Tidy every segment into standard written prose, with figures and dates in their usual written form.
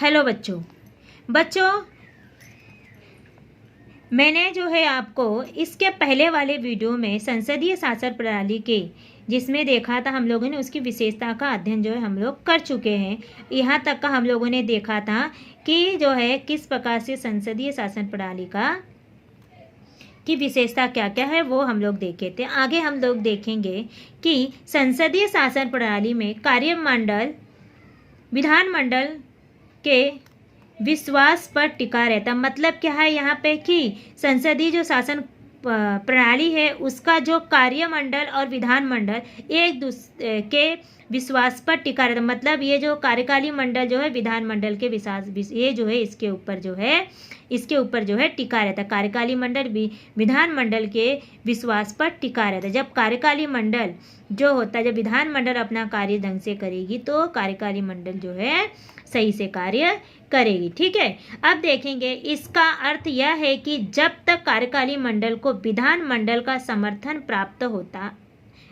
Hello बच्चों, मैंने जो है आपको इसके पहले वाले वीडियो में संसदीय शासन प्रणाली के जिसमें देखा था हम लोगों ने उसकी विशेषता का अध्ययन जो है हम लोग कर चुके हैं। यहाँ तक का हम लोगों ने देखा था कि जो है किस प्रकार से संसदीय शासन प्रणाली की विशेषता क्या क्या है वो हम लोग देखे थे। आगे हम लोग देखेंगे कि संसदीय शासन प्रणाली में कार्यमंडल विधानमंडल के विश्वास पर टिका रहता। मतलब क्या है यहाँ पे कि संसदीय जो शासन प्रणाली है उसका जो कार्यमंडल और विधानमंडल एक दूसरे के विश्वास पर टिका रहता। मतलब ये जो कार्यकाली मंडल जो है विधानमंडल के विश्वास ये जो है इसके ऊपर जो है टिका रहता है। कार्यकाली मंडल विधानमंडल के विश्वास पर टिका रहता है। जब कार्यकाली मंडल जो होता है, जब विधानमंडल अपना कार्य ढंग से करेगी तो कार्यकाली मंडल जो है सही से कार्य करेगी। ठीक है, अब देखेंगे इसका अर्थ यह है कि जब तक कार्यकाली मंडल को विधानमंडल का समर्थन प्राप्त होता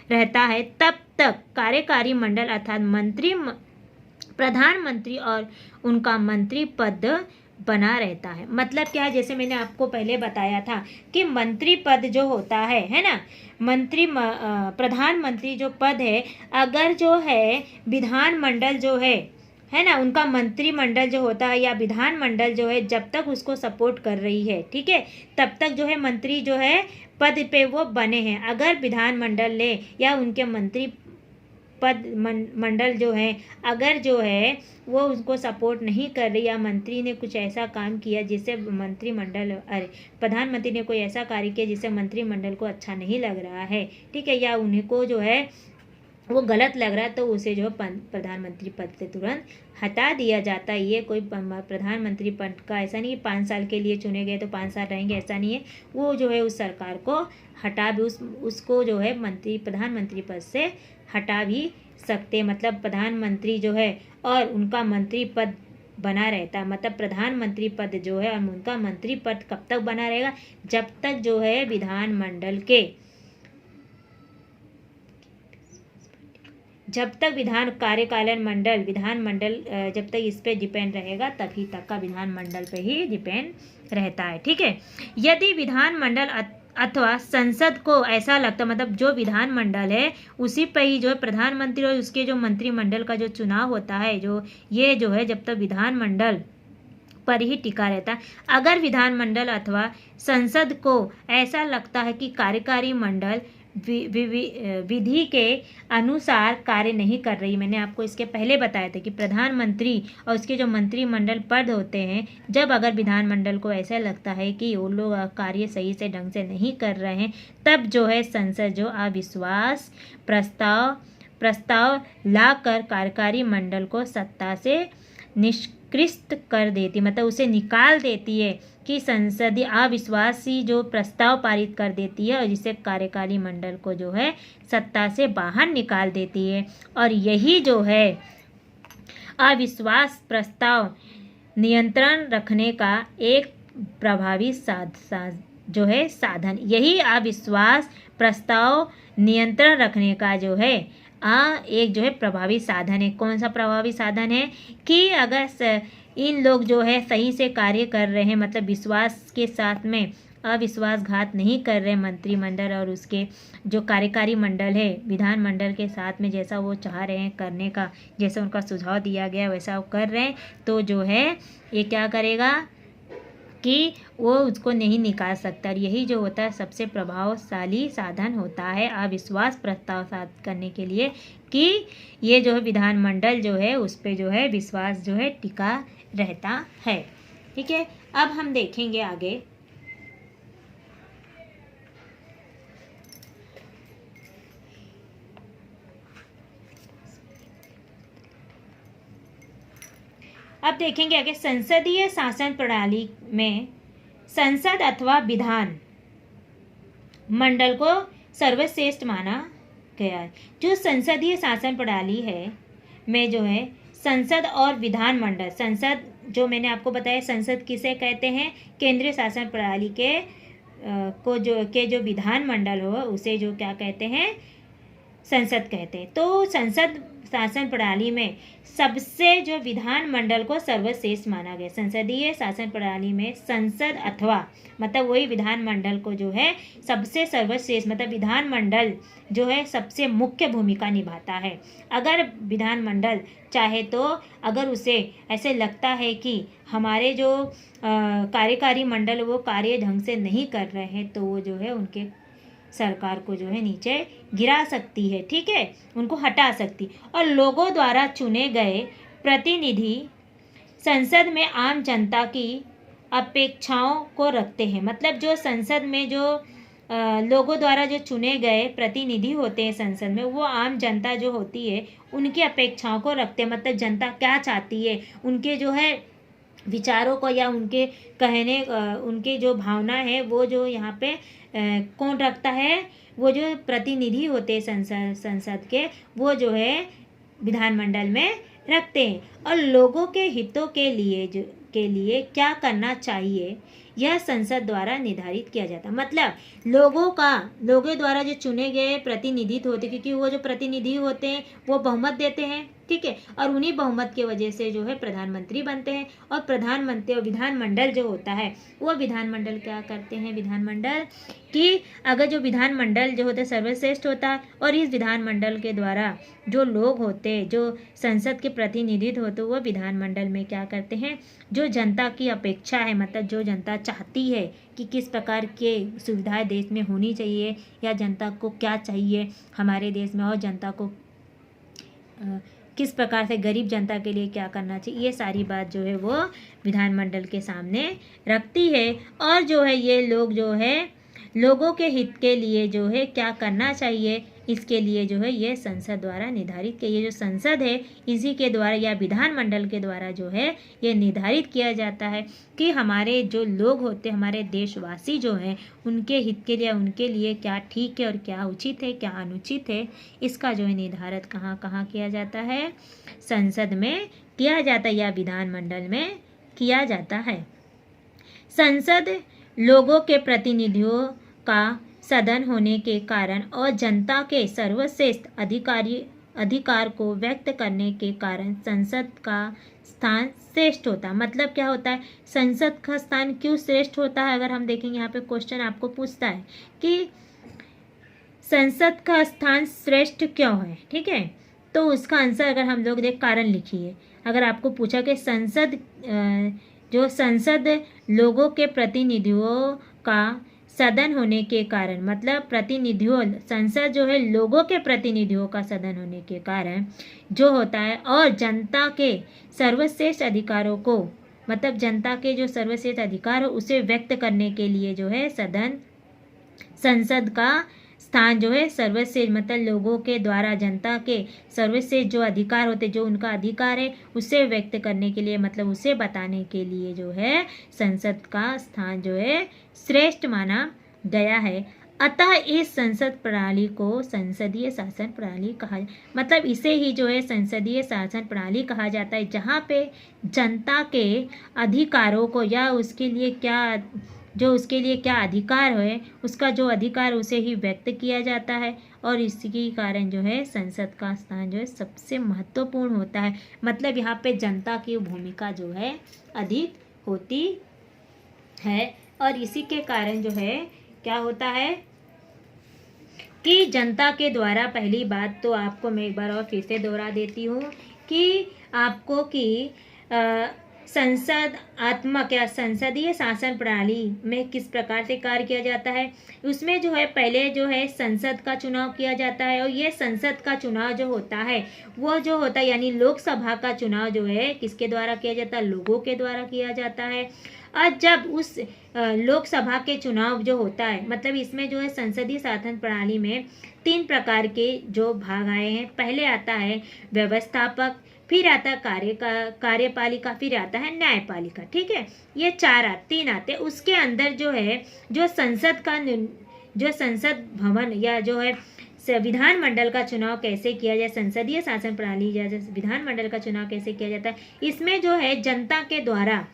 रहता है तब तक कार्यकारी मंडल अर्थात मंत्री प्रधानमंत्री और उनका मंत्री पद बना रहता है। मतलब क्या है, जैसे मैंने आपको पहले बताया था कि मंत्री पद जो होता है ना, प्रधानमंत्री जो पद है, अगर जो है विधानमंडल जो है ना, उनका मंत्रिमंडल जो होता है या विधानमंडल जो है जब तक उसको सपोर्ट कर रही है, ठीक है, तब तक जो है मंत्री जो है पद पे वो बने हैं। अगर विधानमंडल ले या उनके मंत्री पद मंडल जो है अगर जो है वो उसको सपोर्ट नहीं कर रही या मंत्री ने कुछ ऐसा काम किया जिससे प्रधानमंत्री ने कोई ऐसा कार्य किया जिससे मंत्रिमंडल को अच्छा नहीं लग रहा है, ठीक है, या उन्हीं को जो है वो गलत लग रहा है, तो उसे जो प्रधानमंत्री पद से तुरंत हटा दिया जाता है। ये कोई प्रधानमंत्री पद का ऐसा नहीं 5 साल के लिए चुने गए तो 5 साल रहेंगे, ऐसा नहीं है। वो जो है उस सरकार को हटा भी उसको जो है प्रधानमंत्री पद से हटा भी सकते। मतलब प्रधानमंत्री जो है और उनका मंत्री पद बना रहता। मतलब प्रधानमंत्री पद जो है और उनका मंत्री पद कब तक बना रहेगा, जब तक जो है विधानमंडल विधानमंडल जब तक इस पे डिपेंड रहेगा तभी तक का विधानमंडल पे ही डिपेंड रहता है। ठीक है, यदि विधानमंडल अथवा संसद को ऐसा लगता, मतलब जो विधानमंडल है उसी पे ही जो है प्रधानमंत्री और उसके जो मंत्रिमंडल का जो चुनाव होता है, जो ये जो है जब तक विधानमंडल पर ही टिका रहता है। अगर विधानमंडल अथवा संसद को ऐसा लगता है कि कार्यकारी मंडल विधि के अनुसार कार्य नहीं कर रही, मैंने आपको इसके पहले बताया था कि प्रधानमंत्री और उसके जो मंत्रिमंडल पद होते हैं, जब अगर विधानमंडल को ऐसा लगता है कि वो लोग कार्य सही से ढंग से नहीं कर रहे हैं, तब जो है संसद जो अविश्वास प्रस्ताव लाकर कार्यकारी मंडल को सत्ता से निष्क्रिय कर देती, मतलब उसे निकाल देती है कि संसदीय अविश्वासी जो प्रस्ताव पारित कर देती है और जिसे कार्यकारी मंडल को जो है सत्ता से बाहर निकाल देती है। और यही जो है अविश्वास प्रस्ताव नियंत्रण रखने का एक प्रभावी साधन, यही अविश्वास प्रस्ताव नियंत्रण रखने का जो है एक जो है प्रभावी साधन है। कौन सा प्रभावी साधन है कि अगर इन लोग जो है सही से कार्य कर रहे हैं, मतलब विश्वास के साथ में अविश्वासघात नहीं कर रहे मंत्रिमंडल और उसके जो कार्यकारी मंडल है विधानमंडल के साथ में जैसा वो चाह रहे हैं करने का, जैसा उनका सुझाव दिया गया वैसा वो कर रहे हैं, तो जो है ये क्या करेगा कि वो उसको नहीं निकाल सकता। यही जो होता है सबसे प्रभावशाली साधन होता है अविश्वास प्रस्ताव साध करने के लिए, कि ये जो है विधानमंडल जो है उस पर जो है विश्वास जो है टिका रहता है। ठीक है, अब हम देखेंगे आगे आगे संसदीय शासन प्रणाली में संसद अथवा विधान मंडल को सर्वश्रेष्ठ माना गया है। जो संसदीय शासन प्रणाली है में जो है संसद और विधानमंडल, संसद जो मैंने आपको बताया संसद किसे कहते हैं, केंद्रीय शासन प्रणाली के जो विधानमंडल हो उसे जो क्या कहते हैं, संसद कहते हैं। तो संसद शासन प्रणाली में सबसे जो विधानमंडल को सर्वश्रेष्ठ माना गया। संसदीय शासन प्रणाली में संसद अथवा मतलब वही विधानमंडल को जो है सबसे सर्वश्रेष्ठ मतलब विधानमंडल जो है सबसे मुख्य भूमिका निभाता है। अगर विधानमंडल चाहे तो अगर उसे ऐसे लगता है कि हमारे जो कार्यकारी मंडल वो कार्य ढंग से नहीं कर रहे हैं तो वो जो है उनके सरकार को जो है नीचे गिरा सकती है, ठीक है, उनको हटा सकती। और लोगों द्वारा चुने गए प्रतिनिधि संसद में आम जनता की अपेक्षाओं को रखते हैं। मतलब जो संसद में जो लोगों द्वारा जो चुने गए प्रतिनिधि होते हैं संसद में, वो आम जनता जो होती है उनकी अपेक्षाओं को रखते हैं। मतलब जनता क्या चाहती है, उनके जो है विचारों को या उनके कहने उनके जो भावना है वो जो यहाँ पे कौन रखता है, वो जो प्रतिनिधि होते हैं संसद के, वो जो है विधानमंडल में रखते हैं। और लोगों के हितों के लिए क्या करना चाहिए यह संसद द्वारा निर्धारित किया जाता है। मतलब लोगों द्वारा जो चुने गए प्रतिनिधित्व होते, क्योंकि वो जो प्रतिनिधि होते हैं वो बहुमत देते हैं, ठीक है, और उन्हीं बहुमत की वजह से जो है प्रधानमंत्री बनते हैं। और प्रधानमंत्री और विधानमंडल जो होता है वो विधानमंडल क्या करते हैं, विधानमंडल कि अगर जो विधानमंडल जो होता है सर्वश्रेष्ठ होता है और इस विधानमंडल के द्वारा जो लोग होते हैं जो संसद के प्रतिनिधित्व होते वो विधानमंडल में क्या करते हैं, जो जनता की अपेक्षा है मतलब जो जनता चाहती है कि किस प्रकार के सुविधाएं देश में होनी चाहिए या जनता को क्या चाहिए हमारे देश में और जनता को किस प्रकार से गरीब जनता के लिए क्या करना चाहिए, ये सारी बात जो है वो विधानमंडल के सामने रखती है। और जो है ये लोग जो है लोगों के हित के लिए जो है क्या करना चाहिए, इसके लिए जो है ये संसद द्वारा निर्धारित किया। ये जो संसद है इसी के द्वारा या विधानमंडल के द्वारा जो है ये निर्धारित किया जाता है कि हमारे जो लोग होते हैं हमारे देशवासी जो हैं उनके हित के लिए उनके लिए क्या ठीक है और क्या उचित है क्या अनुचित है, इसका जो है निर्धारित कहाँ कहाँ किया जाता है, संसद में किया जाता है या विधानमंडल में किया जाता है। संसद लोगों के प्रतिनिधियों का सदन होने के कारण और जनता के सर्वश्रेष्ठ अधिकार को व्यक्त करने के कारण संसद का स्थान श्रेष्ठ होता है। मतलब क्या होता है, संसद का स्थान क्यों श्रेष्ठ होता है, अगर हम देखेंगे यहाँ पे क्वेश्चन आपको पूछता है कि संसद का स्थान श्रेष्ठ क्यों है, ठीक है, तो उसका आंसर अगर हम लोग देख कारण लिखिए। अगर आपको पूछा कि संसद लोगों के प्रतिनिधियों का सदन होने के कारण, मतलब प्रतिनिधियों संसद जो है लोगों के प्रतिनिधियों का सदन होने के कारण जो होता है और जनता के सर्वश्रेष्ठ अधिकारों को मतलब जनता के जो सर्वश्रेष्ठ अधिकार हो उसे व्यक्त करने के लिए जो है संसद का स्थान जो है सर्वश्रेष्ठ मतलब लोगों के द्वारा जनता के सर्वश्रेष्ठ जो अधिकार होते जो उनका अधिकार है उसे व्यक्त करने के लिए मतलब उसे बताने के लिए जो है संसद का स्थान जो है श्रेष्ठ माना गया है। अतः इस संसद प्रणाली को संसदीय शासन प्रणाली कहा मतलब इसे ही जो है संसदीय शासन प्रणाली कहा जाता है, जहाँ पे जनता के अधिकारों को या उसके लिए क्या अधिकार है उसका जो अधिकार उसे ही व्यक्त किया जाता है और इसके कारण जो है संसद का स्थान जो है सबसे महत्वपूर्ण होता है। मतलब यहाँ पे जनता की भूमिका जो है अधिक होती है और इसी के कारण जो है क्या होता है कि जनता के द्वारा, पहली बात तो आपको मैं एक बार और फिर से दोहरा देती हूँ कि आपको कि संसदीय शासन प्रणाली में किस प्रकार से कार्य किया जाता है। उसमें जो है पहले जो है संसद का चुनाव किया जाता है और ये संसद का चुनाव जो होता है वो जो होता है यानी लोकसभा का चुनाव जो है किसके द्वारा किया जाता है, लोगों के द्वारा किया जाता है। और जब उस लोकसभा के चुनाव जो होता है मतलब इसमें जो है संसदीय शासन प्रणाली में 3 प्रकार के जो भाग आए हैं। पहले आता है व्यवस्थापक, फिर आता है कार्यपालिका, फिर आता है न्यायपालिका, ठीक है, ये 3 आते हैं। उसके अंदर जो है जो संसद भवन या जो है विधानमंडल का चुनाव कैसे किया जाए, संसदीय शासन प्रणाली या विधानमंडल का चुनाव कैसे किया जाता है, इसमें जो है जनता के द्वारा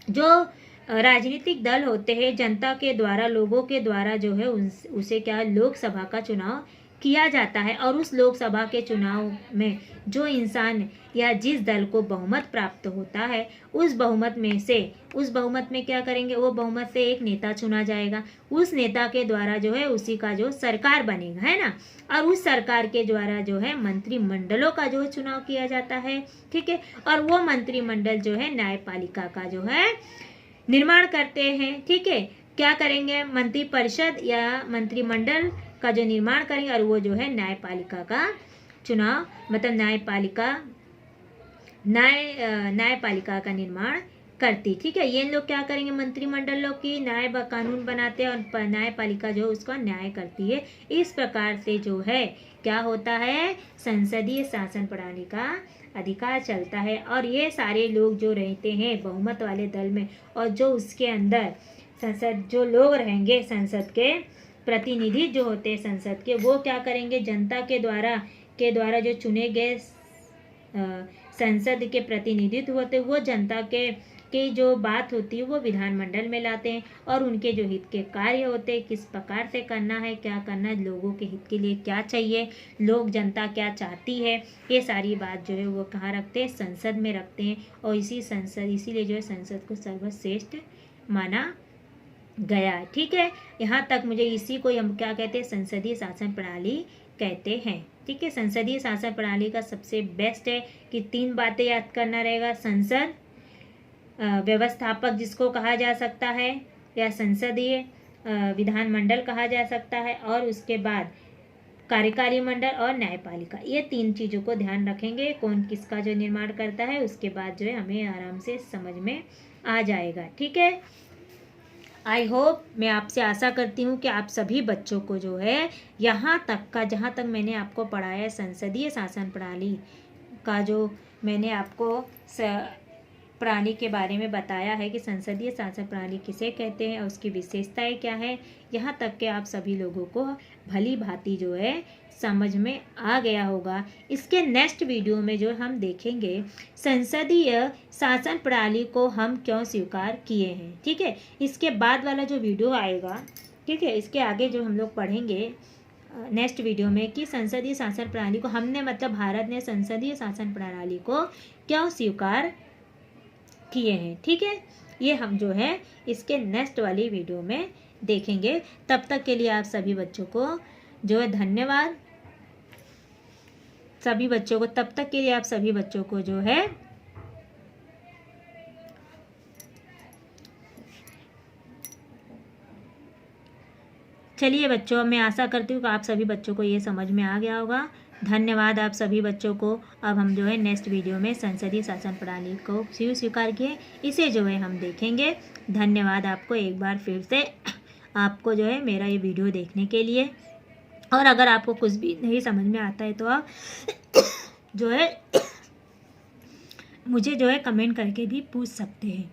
जो राजनीतिक दल होते हैं जनता के द्वारा लोगों के द्वारा जो है उसे क्या लोकसभा का चुनाव किया जाता है और उस लोकसभा के चुनाव में जो इंसान या जिस दल को बहुमत प्राप्त होता है उस बहुमत में क्या करेंगे, वो बहुमत से एक नेता चुना जाएगा। उस नेता के द्वारा जो है उसी का जो सरकार बनेगा, है ना। और उस सरकार के द्वारा जो है मंत्रिमंडलों का जो है चुनाव किया जाता है, ठीक है। और वो मंत्रिमंडल जो है न्यायपालिका का जो है निर्माण करते हैं, ठीक है। क्या करेंगे, मंत्रिपरिषद या मंत्रिमंडल का जो निर्माण करेंगे और वो जो है न्यायपालिका का चुनाव, मतलब न्यायपालिका का निर्माण करती, ठीक है। ये लोग क्या करेंगे, मंत्रिमंडल लोग की न्याय व कानून बनाते हैं और न्यायपालिका जो उसका न्याय करती है। इस प्रकार से जो है क्या होता है, संसदीय शासन प्रणाली का अधिकार चलता है। और ये सारे लोग जो रहते हैं बहुमत वाले दल में और जो उसके अंदर संसद जो लोग रहेंगे, संसद के प्रतिनिधि जो होते हैं संसद के, वो क्या करेंगे, जनता के द्वारा जो चुने गए संसद के प्रतिनिधित्व होते हैं, वो जनता के जो बात होती है वो विधानमंडल में लाते हैं और उनके जो हित के कार्य होते हैं, किस प्रकार से करना है, क्या करना है, लोगों के हित के लिए क्या चाहिए, लोग जनता क्या चाहती है, ये सारी बात जो है वो कहाँ रखते हैं, संसद में रखते हैं। और इसीलिए जो है संसद को सर्वश्रेष्ठ माना गया है, ठीक है। यहाँ तक मुझे इसी को हम क्या कहते हैं, संसदीय शासन प्रणाली कहते हैं, ठीक है। संसदीय शासन प्रणाली का सबसे बेस्ट है कि 3 बातें याद करना रहेगा। संसद, व्यवस्थापक जिसको कहा जा सकता है, या संसदीय विधानमंडल कहा जा सकता है, और उसके बाद कार्यकारी मंडल और न्यायपालिका। ये 3 चीज़ों को ध्यान रखेंगे, कौन किसका जो निर्माण करता है, उसके बाद जो है हमें आराम से समझ में आ जाएगा, ठीक है। आई होप, मैं आपसे आशा करती हूँ कि आप सभी बच्चों को जो है यहाँ तक का, जहाँ तक मैंने आपको पढ़ाया है संसदीय शासन प्रणाली का, जो मैंने आपको प्रणाली के बारे में बताया है कि संसदीय शासन प्रणाली किसे कहते हैं और उसकी विशेषताएं क्या है, यहाँ तक के आप सभी लोगों को भली भांति जो है समझ में आ गया होगा। इसके नेक्स्ट वीडियो में जो हम देखेंगे संसदीय शासन प्रणाली को हम क्यों स्वीकार किए हैं, ठीक है। इसके बाद वाला जो वीडियो आएगा, ठीक है, इसके आगे जो हम लोग पढ़ेंगे नेक्स्ट वीडियो में कि संसदीय शासन प्रणाली को हमने, मतलब भारत ने संसदीय शासन प्रणाली को क्यों स्वीकार किए हैं, ठीक है। ये हम जो है इसके नेक्स्ट वाली वीडियो में देखेंगे। तब तक के लिए आप सभी बच्चों को जो है धन्यवाद। सभी बच्चों को तब तक के लिए आप सभी बच्चों को जो है चलिए बच्चों, मैं आशा करती हूँ कि आप सभी बच्चों को ये समझ में आ गया होगा। धन्यवाद आप सभी बच्चों को। अब हम जो है नेक्स्ट वीडियो में संसदीय शासन प्रणाली को स्वीकार किए, इसे जो है हम देखेंगे। धन्यवाद आपको एक बार फिर से, आपको जो है मेरा ये वीडियो देखने के लिए। और अगर आपको कुछ भी नहीं समझ में आता है तो आप जो है मुझे जो है कमेंट करके भी पूछ सकते हैं।